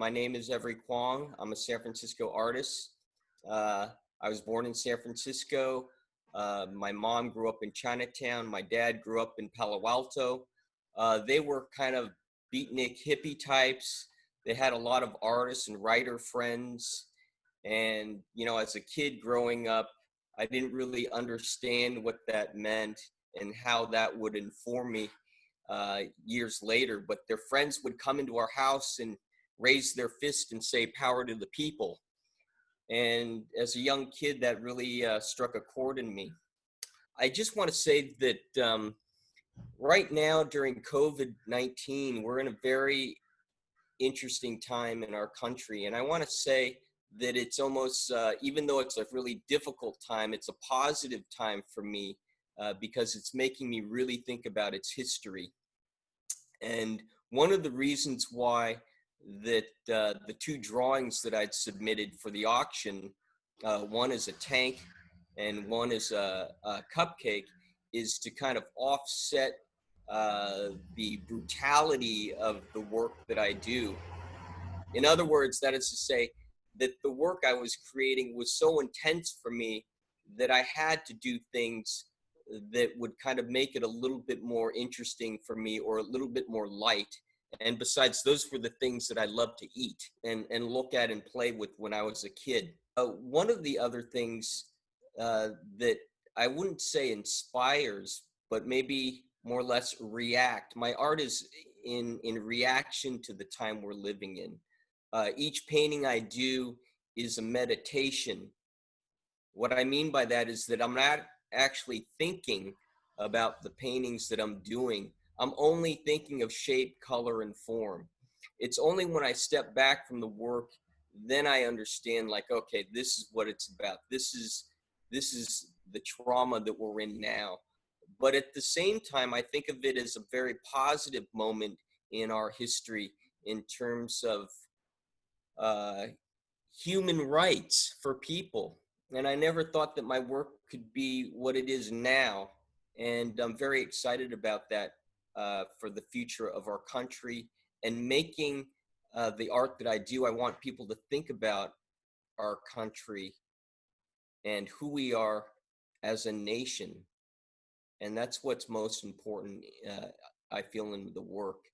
My name is Evri Kwong. I'm a San Francisco artist. I was born in San Francisco. My mom grew up in Chinatown. My dad grew up in Palo Alto. They were kind of beatnik hippie types. They had a lot of artists and writer friends. And, as a kid growing up, I didn't really understand what that meant and how that would inform me years later. But their friends would come into our house and raise their fist and say, "Power to the people." And as a young kid, that really struck a chord in me. I just want to say that right now during COVID-19, we're in a very interesting time in our country. And I want to say that it's almost, even though it's a really difficult time, it's a positive time for me because it's making me really think about its history. And one of the reasons why that the two drawings that I'd submitted for the auction, one is a tank and one is a cupcake, is to kind of offset the brutality of the work that I do. In other words, that is to say that the work I was creating was so intense for me that I had to do things that would kind of make it a little bit more interesting for me or a little bit more light. And besides, those were the things that I loved to eat and look at and play with when I was a kid. One of the other things that I wouldn't say inspires, but maybe more or less react. My art is in reaction to the time we're living in. Each painting I do is a meditation. What I mean by that is that I'm not actually thinking about the paintings that I'm doing. I'm only thinking of shape, color, and form. It's only when I step back from the work, then I understand, like, okay, this is what it's about. This is the trauma that we're in now. But at the same time, I think of it as a very positive moment in our history in terms of human rights for people. And I never thought that my work could be what it is now. And I'm very excited about that for the future of our country and making the art that I do. I want people to think about our country and who we are as a nation. And that's what's most important, I feel, in the work.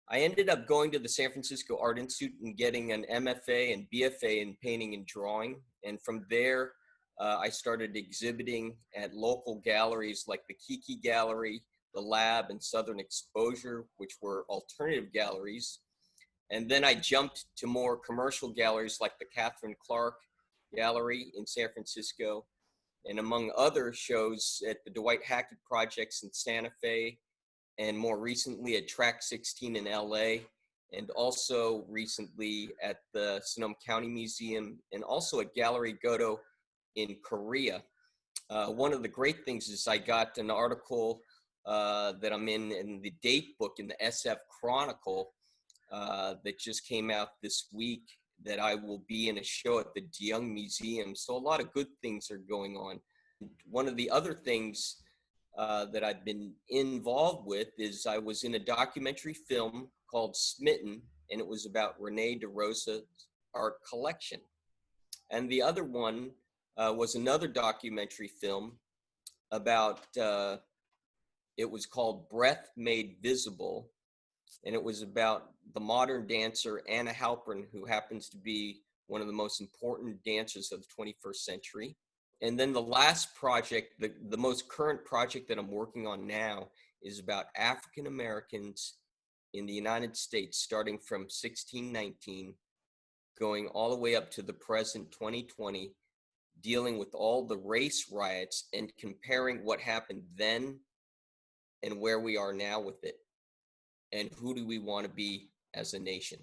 I ended up going to the San Francisco Art Institute and getting an MFA and BFA in painting and drawing. And from there, I started exhibiting at local galleries like the Kiki Gallery, the Lab, and Southern Exposure, which were alternative galleries. And then I jumped to more commercial galleries like the Catherine Clark Gallery in San Francisco, and among other shows at the Dwight Hackett Projects in Santa Fe, and more recently at Track 16 in LA, and also recently at the Sonoma County Museum, and also at Gallery Godo in Korea. One of the great things is I got an article that I'm in the date book in the SF Chronicle that just came out this week, that I will be in a show at the De Young Museum. So a lot of good things are going on. One of the other things that I've been involved with is I was in a documentary film called Smitten, and it was about Rene DeRosa's art collection. And the other one was another documentary film about, it was called Breath Made Visible, and it was about the modern dancer Anna Halpern, who happens to be one of the most important dancers of the 21st century. And then the last project, the most current project that I'm working on now, is about African Americans in the United States, starting from 1619, going all the way up to the present 2020, dealing with all the race riots and comparing what happened then and where we are now with it. And who do we want to be as a nation?